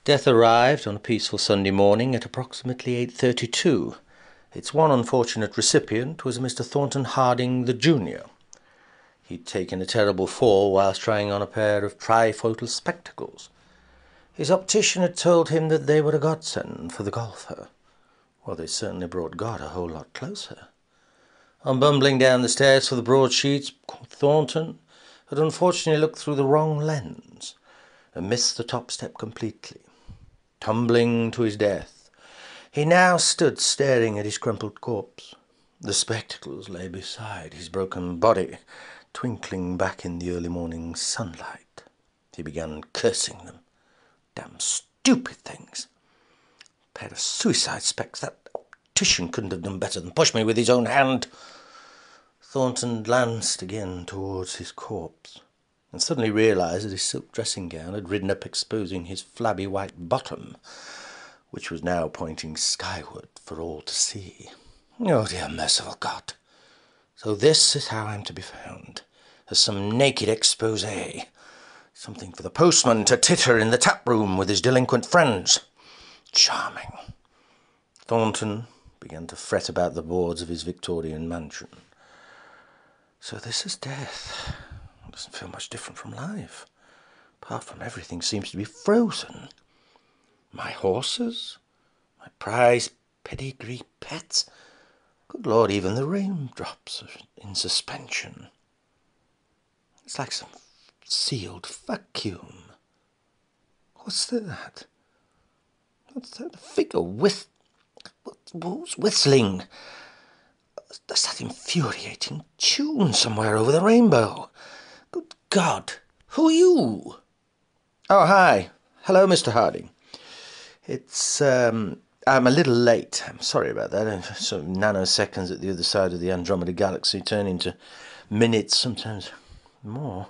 Death arrived on a peaceful Sunday morning at approximately 8:32. Its one unfortunate recipient was Mr. Thornton Harding the Junior. He'd taken a terrible fall whilst trying on a pair of trifocal spectacles. His optician had told him that they were a godsend for the golfer. Well, they certainly brought God a whole lot closer. On bumbling down the stairs for the broadsheets, Thornton had unfortunately looked through the wrong lens and missed the top step completely. Tumbling to his death, he now stood staring at his crumpled corpse. The spectacles lay beside his broken body, twinkling back in the early morning sunlight. He began cursing them. Damn stupid things. A pair of suicide specs. That optician couldn't have done better than push me with his own hand. Thornton glanced again towards his corpse, and suddenly realised that his silk dressing gown had ridden up, exposing his flabby white bottom, which was now pointing skyward for all to see. Oh, dear merciful God! So this is how I'm to be found, as some naked exposé, something for the postman to titter in the tap-room with his delinquent friends. Charming. Thornton began to fret about the boards of his Victorian mansion. So this is death. It doesn't feel much different from life. Apart from everything seems to be frozen. My horses, my prize pedigree pets. Good Lord, even the raindrops are in suspension. It's like some sealed vacuum. What's that? What's that? A figure who's whistling? There's that infuriating tune somewhere over the rainbow. Good God, who are you? Oh, hi. Hello, Mr. Harding. I'm a little late. I'm sorry about that. Sort of nanoseconds at the other side of the Andromeda Galaxy turn into minutes, sometimes more.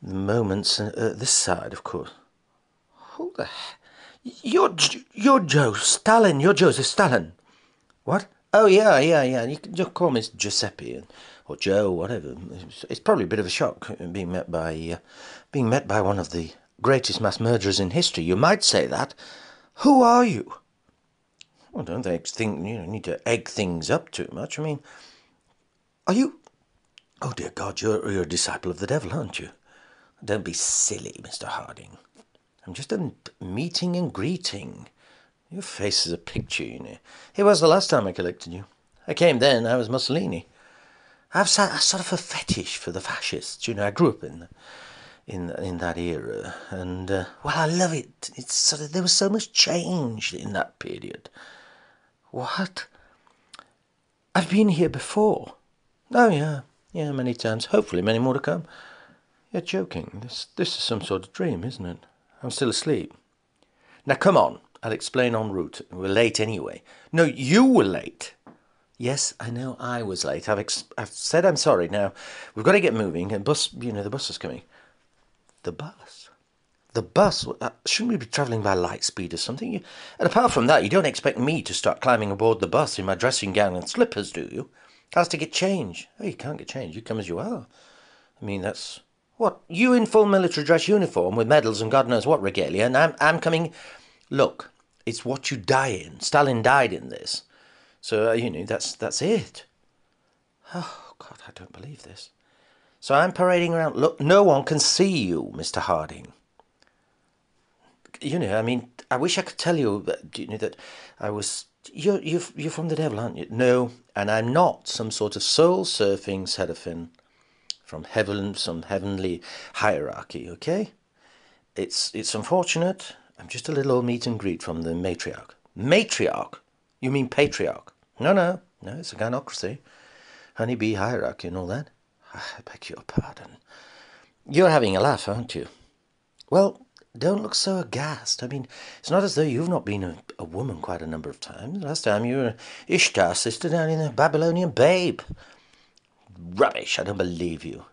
The moments this side, of course. Who the heck? You're Joe Stalin. You're Joseph Stalin. What? Oh, yeah. You can just call me Giuseppe or Joe, whatever. It's probably a bit of a shock being met by one of the greatest mass murderers in history. You might say that. Who are you? Well, don't think you need to egg things up too much. I mean, are you? Oh dear God, you're a disciple of the devil, aren't you? Don't be silly, Mr. Harding. I'm just a meeting and greeting. Your face is a picture, you know. It was the last time I collected you. I came then, I was Mussolini. I've sort of a fetish for the fascists, you know. I grew up in that era, and well, I love it. It's sort of, there was so much change in that period. What? I've been here before. Oh yeah, many times. Hopefully, many more to come. You're joking. This is some sort of dream, isn't it? I'm still asleep. Now come on. I'll explain en route. We're late anyway. No, you were late. Yes, I know I was late. I've said I'm sorry. Now, we've got to get moving. The bus is coming. The bus? The bus? Shouldn't we be travelling by light speed or something? And apart from that, you don't expect me to start climbing aboard the bus in my dressing gown and slippers, do you? Has to get change. Oh, you can't get change. You come as you are. I mean, that's... What? You in full military dress uniform with medals and God knows what regalia, and I'm coming... Look, it's what you die in. Stalin died in this. So, that's it. Oh, God, I don't believe this. So I'm parading around. Look, no one can see you, Mr. Harding. I wish I could tell you that I was... You're from the devil, aren't you? No, and I'm not some sort of soul-surfing seraphim from heaven, some heavenly hierarchy, okay? It's unfortunate. I'm just a little old meet and greet from the matriarch. Matriarch? You mean patriarch? No, it's a gynocracy. Honeybee hierarchy and all that. I beg your pardon. You're having a laugh, aren't you? Well, don't look so aghast. I mean, it's not as though you've not been a woman quite a number of times. Last time you were Ishtar's sister down in the Babylonian Babe. Rubbish, I don't believe you.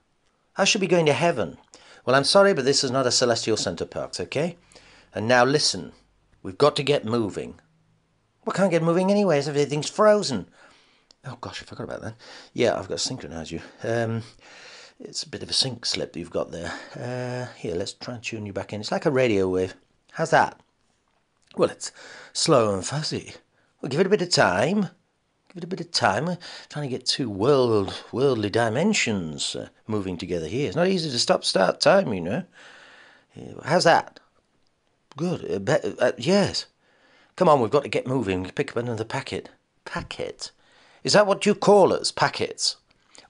I should be going to heaven. Well, I'm sorry, but this is not a celestial centre, Parks, okay? And now listen, we've got to get moving. We can't get moving anyways, everything's frozen. Oh gosh, I forgot about that. Yeah, I've got to synchronise you. It's a bit of a sync slip that you've got there. Here, let's try and tune you back in. It's like a radio wave. How's that? Well, it's slow and fuzzy. Well, give it a bit of time. Give it a bit of time. We're trying to get two worldly dimensions moving together here. It's not easy to stop-start time, you know. How's that? Good. Yes. Come on, we've got to get moving. Pick up another packet. Packet? Is that what you call us, packets?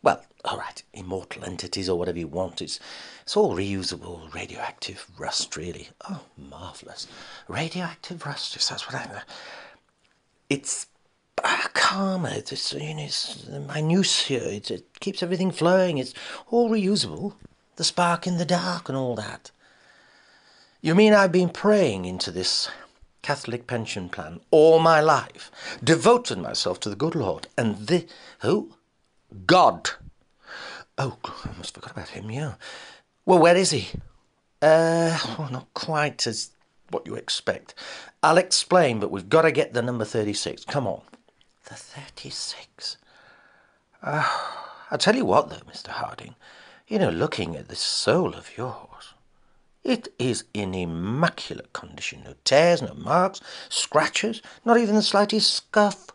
Well, all right, immortal entities or whatever you want. It's all reusable radioactive rust, really. Oh, marvellous. Radioactive rust, yes, that's what I... It's karma, it's minutiae, it keeps everything flowing, it's all reusable. The spark in the dark and all that. You mean I've been praying into this Catholic pension plan all my life, devoted myself to the good Lord, and who? God. Oh, I must have forgot about him, yeah. Well, where is he? Well, not quite as what you expect. I'll explain, but we've got to get the number 36. Come on. The 36? I'll tell you what, though, Mr. Harding. You know, looking at this soul of yours, it is in immaculate condition. No tears, no marks, scratches, not even the slightest scuff.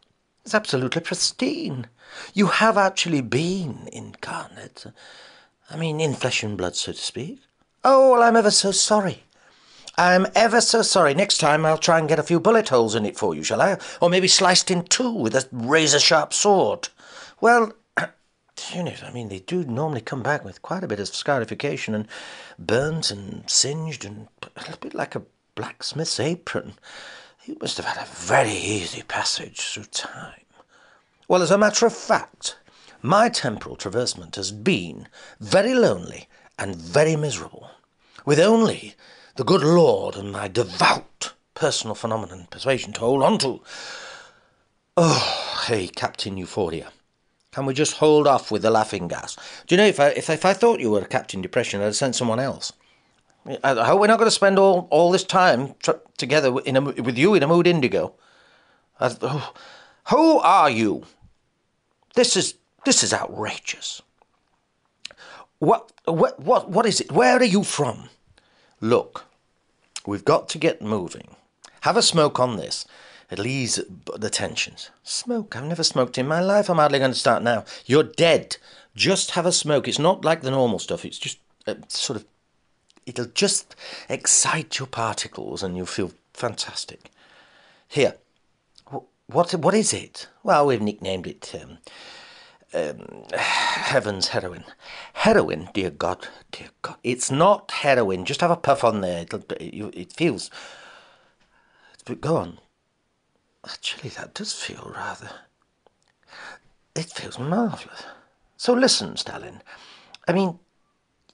It's absolutely pristine. You have actually been incarnate. I mean, in flesh and blood, so to speak. Oh, well, I'm ever so sorry. I'm ever so sorry. Next time I'll try and get a few bullet holes in it for you, shall I? Or maybe sliced in two with a razor-sharp sword. Well, you know, I mean, they do normally come back with quite a bit of scarification and burnt and singed and a little bit like a blacksmith's apron. You must have had a very easy passage through time. Well, as a matter of fact, my temporal traversement has been very lonely and very miserable, with only the good Lord and my devout personal phenomenon persuasion to hold on to. Oh, hey, Captain Euphoria. Can we just hold off with the laughing gas? Do you know, if I thought you were Captain Depression, I'd send someone else. I hope we're not going to spend all this time together with you in a mood indigo. Who are you? This is outrageous. What is it? Where are you from? Look, we've got to get moving. Have a smoke on this. It'll ease the tensions. Smoke? I've never smoked in my life. I'm hardly going to start now. You're dead. Just have a smoke. It's not like the normal stuff. It's just sort of... It'll just excite your particles and you'll feel fantastic. Here. What is it? Well, we've nicknamed it Heaven's Heroin. Heroin? Dear God. Dear God. It's not heroin. Just have a puff on there. It feels... But go on. Actually, that does feel rather... It feels marvellous. So listen, Stalin. I mean,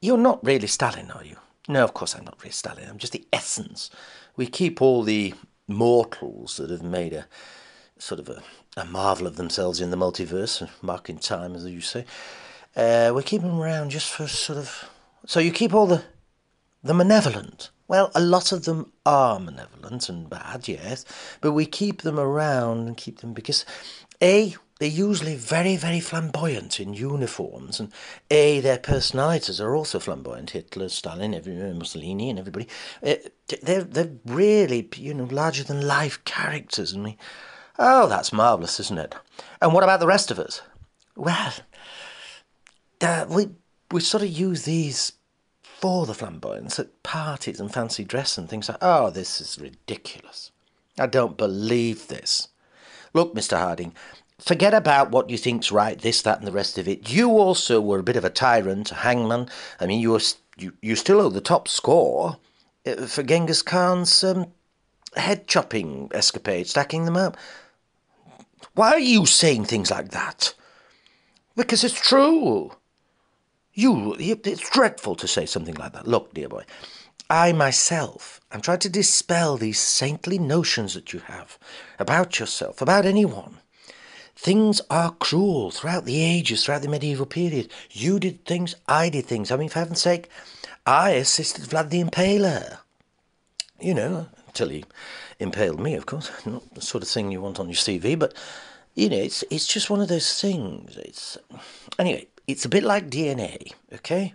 you're not really Stalin, are you? No, of course I'm not really Stalin. I'm just the essence. We keep all the mortals that have made a sort of a marvel of themselves in the multiverse, marking time, as you say. We keep them around just for sort of... So you keep all the malevolent. Well, a lot of them are malevolent and bad, yes, but we keep them around and keep them because, A, they're usually very, very flamboyant in uniforms, and A, their personalities are also flamboyant. Hitler, Stalin, Mussolini and everybody. They're really, you know, larger-than-life characters, and oh, that's marvellous, isn't it? And what about the rest of us? Well, we sort of use these for the flamboyance at parties and fancy dress and things like, oh, this is ridiculous. I don't believe this. Look, Mr. Harding, forget about what you think's right, this, that, and the rest of it. You also were a bit of a tyrant, a hangman. I mean, you still owe the top score for Genghis Khan's head-chopping escapade, stacking them up. Why are you saying things like that? Because it's true. It's dreadful to say something like that. Look, dear boy, I myself am trying to dispel these saintly notions that you have about yourself, about anyone. Things are cruel throughout the ages, throughout the medieval period. You did things, I did things. I mean, for heaven's sake, I assisted Vlad the Impaler. You know, until he impaled me, of course. Not the sort of thing you want on your CV, but, you know, it's just one of those things. Anyway, it's a bit like DNA, okay?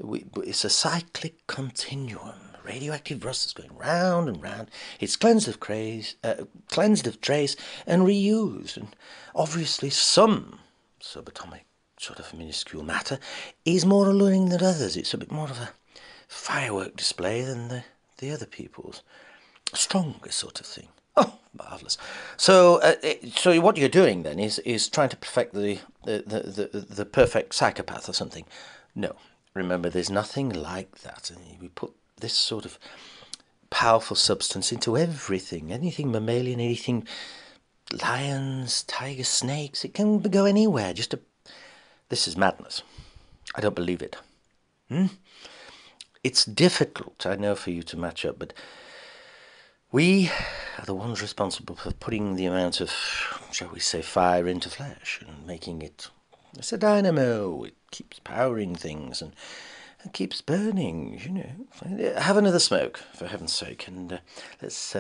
It's a cyclic continuum, radioactive rust that's going round and round. It's cleansed of trace and reused. And obviously some subatomic sort of minuscule matter is more alluring than others. It's a bit more of a firework display than the other people's. A stronger sort of thing. Oh, marvellous. So what you're doing then is trying to perfect the perfect psychopath or something. No, remember, there's nothing like that. We put this sort of powerful substance into everything, anything mammalian, anything lions, tigers, snakes. It can go anywhere. This is madness. I don't believe it. It's difficult, I know, for you to match up, but we are the ones responsible for putting the amount of, shall we say, fire into flesh and making it. It's a dynamo. It keeps powering things and keeps burning, you know. Have another smoke, for heaven's sake, and let's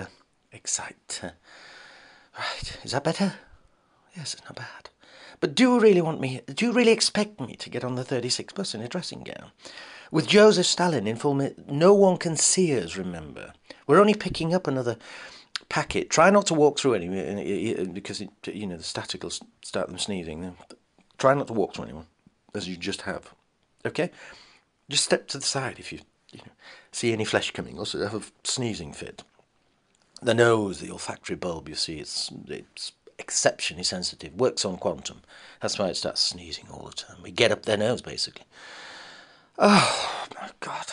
excite. Right, is that better? Yes, it's not bad. But do you really expect me to get on the 36 bus in a dressing gown? With Joseph Stalin in full, no one can see us, remember. We're only picking up another packet. Try not to walk through any, because, the static will start them sneezing. Try not to walk through anyone, as you just have. Okay? Just step to the side if you see any flesh coming. Also, have a sneezing fit. The nose, the olfactory bulb, you see, it's exceptionally sensitive. Works on quantum. That's why it starts sneezing all the time. We get up their nose, basically. Oh, my God.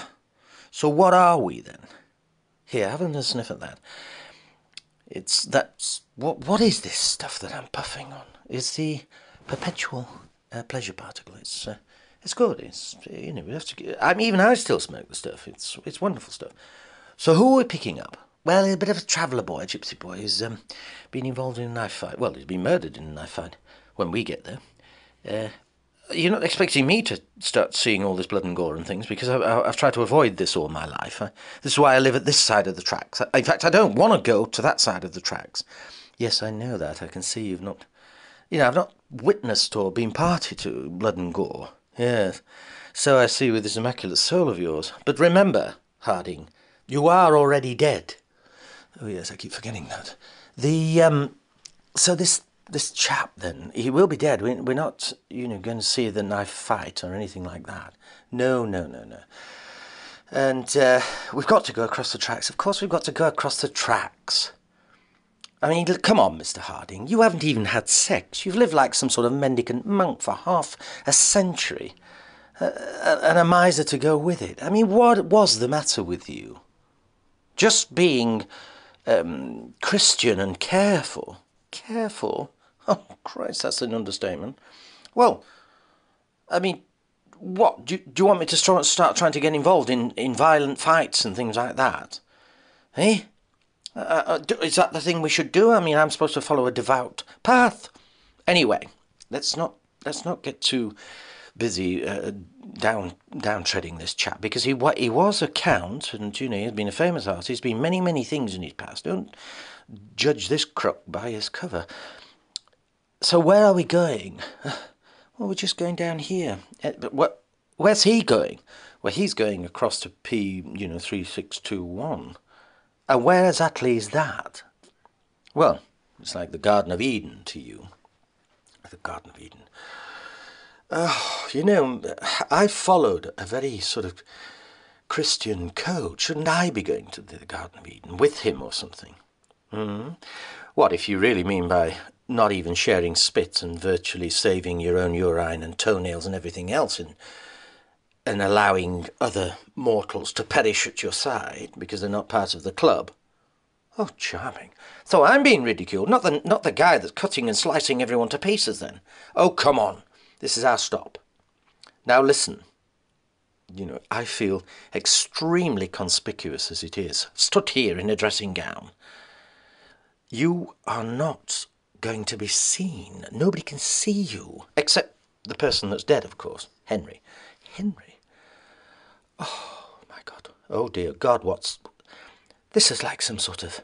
So what are we, then? Here, have a sniff at that. What is this stuff that I'm puffing on? It's the perpetual pleasure particle. It's good. We have to. Even I still smoke the stuff. It's wonderful stuff. So who are we picking up? Well, a bit of a traveller boy, a gypsy boy, who's been involved in a knife fight. Well, he's been murdered in a knife fight when we get there. You're not expecting me to start seeing all this blood and gore and things, because I've tried to avoid this all my life. This is why I live at this side of the tracks. In fact, I don't want to go to that side of the tracks. Yes, I know that. I can see you've not... I've not witnessed or been party to blood and gore. Yes, so I see with this immaculate soul of yours. But remember, Harding, you are already dead. Oh yes, I keep forgetting that. So this chap, then, he will be dead. We're not, going to see the knife fight or anything like that. No. And we've got to go across the tracks. Of course we've got to go across the tracks. I mean, come on, Mr. Harding. You haven't even had sex. You've lived like some sort of mendicant monk for half a century. And a miser to go with it. I mean, what was the matter with you? Just being Christian and careful. Careful? Oh, Christ, that's an understatement. Well, I mean, what? Do you want me to start trying to get involved in violent fights and things like that? Eh? Is that the thing we should do? I mean, I'm supposed to follow a devout path. Anyway, let's not get too busy downtreading this chap, because he was a count, and he's been a famous artist. He's been many things in his past. Don't judge this crook by his cover. So where are we going? Well, we're just going down here. But where's he going? Well, he's going across to P, 3621. And where exactly is that? Well, it's like the Garden of Eden to you. The Garden of Eden. I followed a very sort of Christian code. Shouldn't I be going to the Garden of Eden with him or something? What, if you really mean by not even sharing spit and virtually saving your own urine and toenails and everything else and allowing other mortals to perish at your side because they're not part of the club? Oh, charming. So I'm being ridiculed, not the guy that's cutting and slicing everyone to pieces then. Oh, come on. This is our stop. Now listen. I feel extremely conspicuous as it is, stood here in a dressing gown. You are not going to be seen. Nobody can see you, except the person that's dead, of course, Henry. Henry? Oh, my God. Oh, dear God, this is like some sort of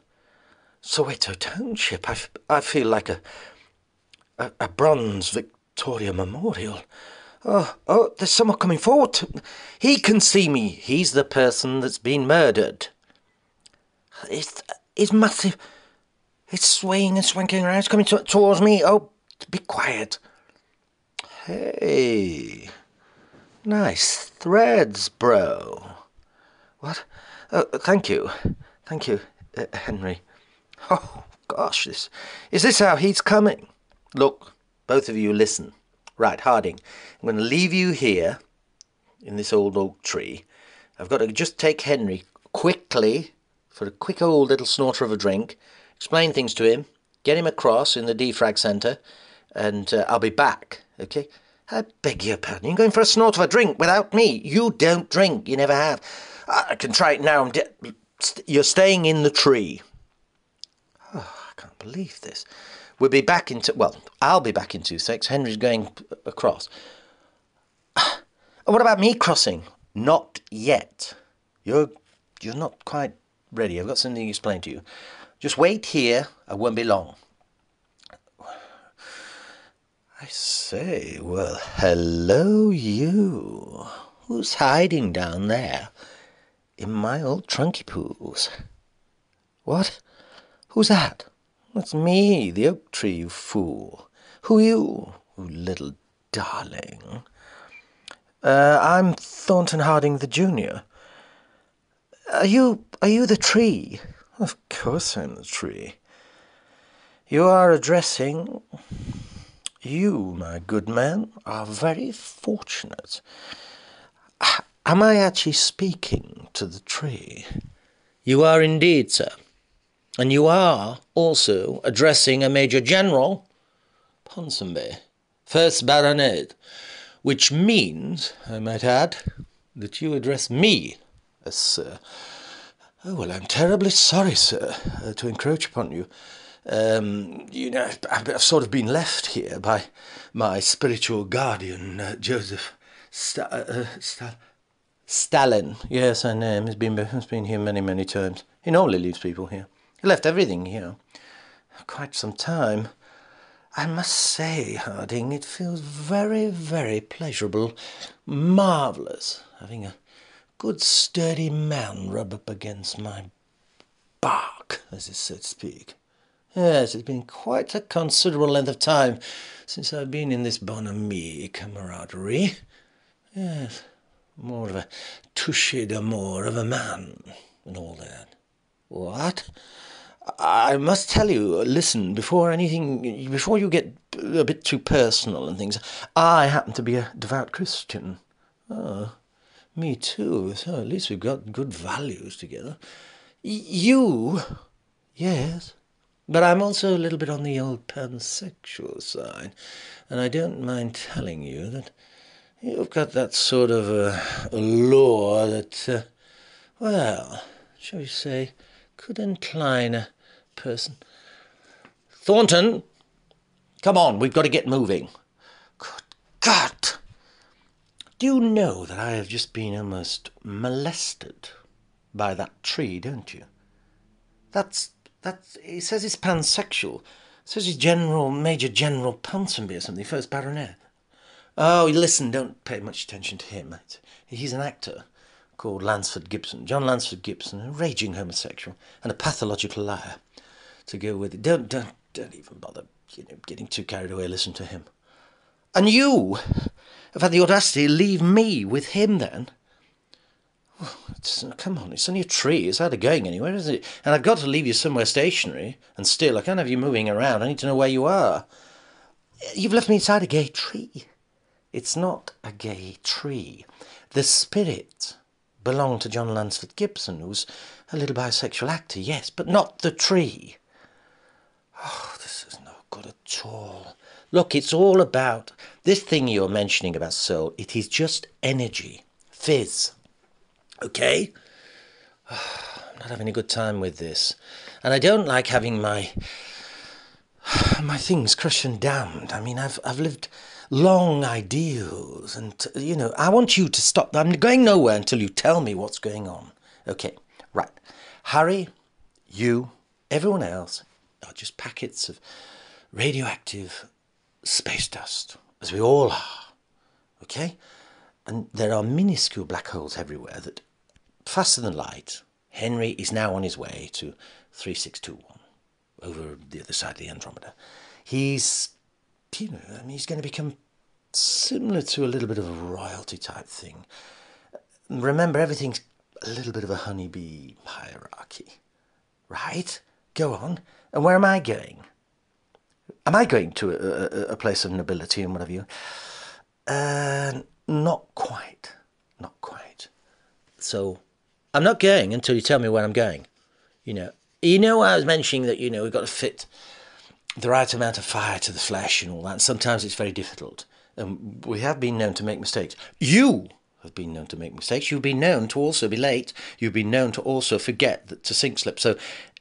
Soweto township. I feel like a bronze Victoria memorial. Oh, there's someone coming forward. He can see me. He's the person that's been murdered. It's massive. It's swaying and swanking around. It's coming towards me. Oh, be quiet. Hey. Nice threads, bro. What? Oh, thank you. Thank you, Henry. Oh, gosh, is this how he's coming? Look, both of you listen. Right, Harding, I'm going to leave you here in this old oak tree. I've got to just take Henry quickly for a quick old little snorter of a drink, explain things to him, get him across in the defrag centre, and I'll be back, okay? I beg your pardon, you're going for a snort of a drink without me. You don't drink, you never have. I can try it now. You're staying in the tree. Oh, I can't believe this. We'll be back I'll be back in 2 seconds. Henry's going across. What about me crossing? Not yet. You're not quite ready. I've got something to explain to you. Just wait here. I won't be long. I say, well, hello you. Who's hiding down there? In my old trunky poos. What? Who's that? That's me, the oak tree, you fool. Who are you, you little darling? I'm Thornton Harding the Junior. Are you the tree? Of course I'm the tree. You are addressing... You, my good man, are very fortunate. Am I actually speaking to the tree? You are indeed, sir. And you are also addressing a Major General Ponsonby, 1st Baronet, which means, I might add, that you address me as sir. Oh, well, I'm terribly sorry, sir, to encroach upon you. I've sort of been left here by my spiritual guardian, Joseph Stalin. Yes, I know him. He's been here many, many times. He normally leaves people here. He left everything here. Quite some time. I must say, Harding, it feels very, very pleasurable, marvellous, having a good sturdy man rub up against my bark, as is so to speak. Yes, it's been quite a considerable length of time since I've been in this bonhomie camaraderie. Yes, more of a touche d'amour of a man and all that. What? I must tell you, listen, before you get a bit too personal and things, I happen to be a devout Christian. Oh, me too. So at least we've got good values together. You? Yes. But I'm also a little bit on the old pansexual side, and I don't mind telling you that you've got that sort of allure that, well, shall we say, could incline a person. Thornton, come on, we've got to get moving. Good God! Do you know that I have just been almost molested by that tree, don't you? He says it's pansexual. It says he's Major General Ponsonby or something, 1st Baronet. Oh, listen, don't pay much attention to him. He's an actor called Lansford Gibson, John Lansford Gibson, a raging homosexual and a pathological liar. To go with it, don't even bother, getting too carried away. Listen to him. And you have had the audacity to leave me with him, then? Come on, it's only a tree. It's hardly going anywhere, is it? And I've got to leave you somewhere stationary, and still, I can't have you moving around. I need to know where you are. You've left me inside a gay tree. It's not a gay tree. The spirit belonged to John Lansford Gibson, who's a little bisexual actor, yes, but not the tree. Oh, this is no good at all. Look, it's all about this thing you're mentioning about soul. It is just energy, fizz. Okay? Oh, I'm not having a good time with this. And I don't like having my things crushed and damned. I mean, I've lived long ideals and, I want you to stop. I'm going nowhere until you tell me what's going on. Okay, right. Harry, you, everyone else are just packets of radioactive space dust, as we all are. okay? And there are minuscule black holes everywhere that, faster than light, Henry is now on his way to 3621, over the other side of the Andromeda. He's, he's going to become similar to a little bit of a royalty type thing. Remember, everything's a little bit of a honeybee hierarchy, right? Go on. And where am I going? Am I going to a place of nobility and whatever you... Not quite. Not quite. So, I'm not going until you tell me where I'm going. I was mentioning that, we've got to fit the right amount of fire to the flesh and all that. And sometimes it's very difficult. And we have been known to make mistakes. You have been known to make mistakes. You've been known to also be late. You've been known to also forget to sink slip. So,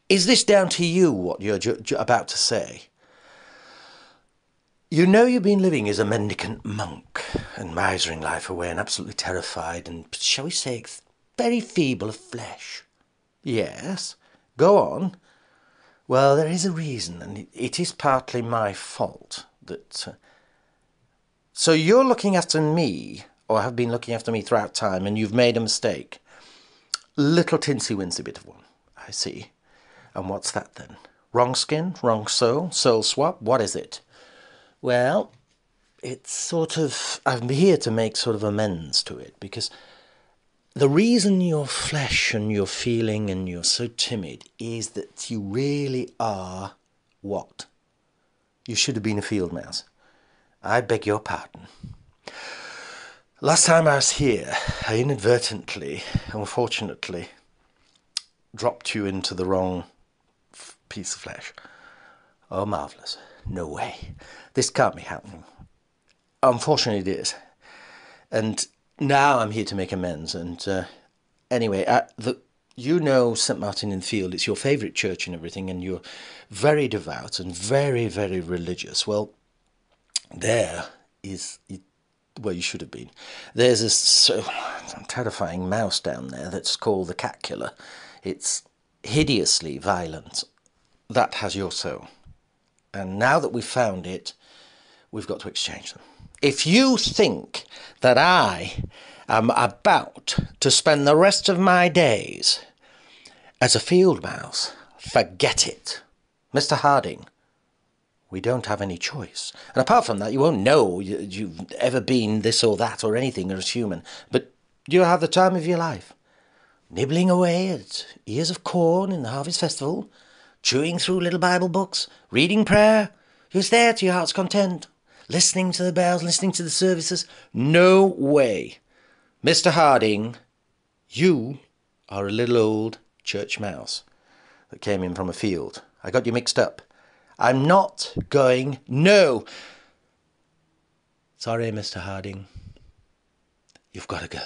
is this down to you, what you're about to say? You've been living as a mendicant monk and misering life away and absolutely terrified and, shall we say, very feeble of flesh. Yes, go on. Well, there is a reason, and it is partly my fault that... So you're looking after me, or have been looking after me throughout time, and you've made a mistake. Little tinsy-wincy bit of one, I see. And what's that then? Wrong skin? Wrong soul? Soul swap? What is it? Well, it's sort of... I'm here to make sort of amends to it, because the reason you're flesh and you're feeling and you're so timid is that you really are what? You should have been a field mouse. I beg your pardon. Last time I was here, I inadvertently, unfortunately, dropped you into the wrong piece of flesh. Oh, marvellous. No way. This can't be happening. Unfortunately, it is. And now I'm here to make amends. And anyway, St. Martin in the Field, it's your favourite church and everything, and you're very devout and very, very religious. Well, there is... Well, you should have been. There's this terrifying mouse down there that's called the cat killer. It's hideously violent. That has your soul. And now that we've found it, we've got to exchange them. If you think that I am about to spend the rest of my days as a field mouse, forget it. Mr. Harding, we don't have any choice. And apart from that, you won't know you've ever been this or that or anything as human. But you'll have the time of your life. Nibbling away at ears of corn in the harvest festival, chewing through little Bible books, reading prayer, just there to your heart's content, listening to the bells, listening to the services. No way. Mr. Harding, you are a little old church mouse that came in from a field. I got you mixed up. I'm not going... No! Sorry, Mr. Harding. You've got to go.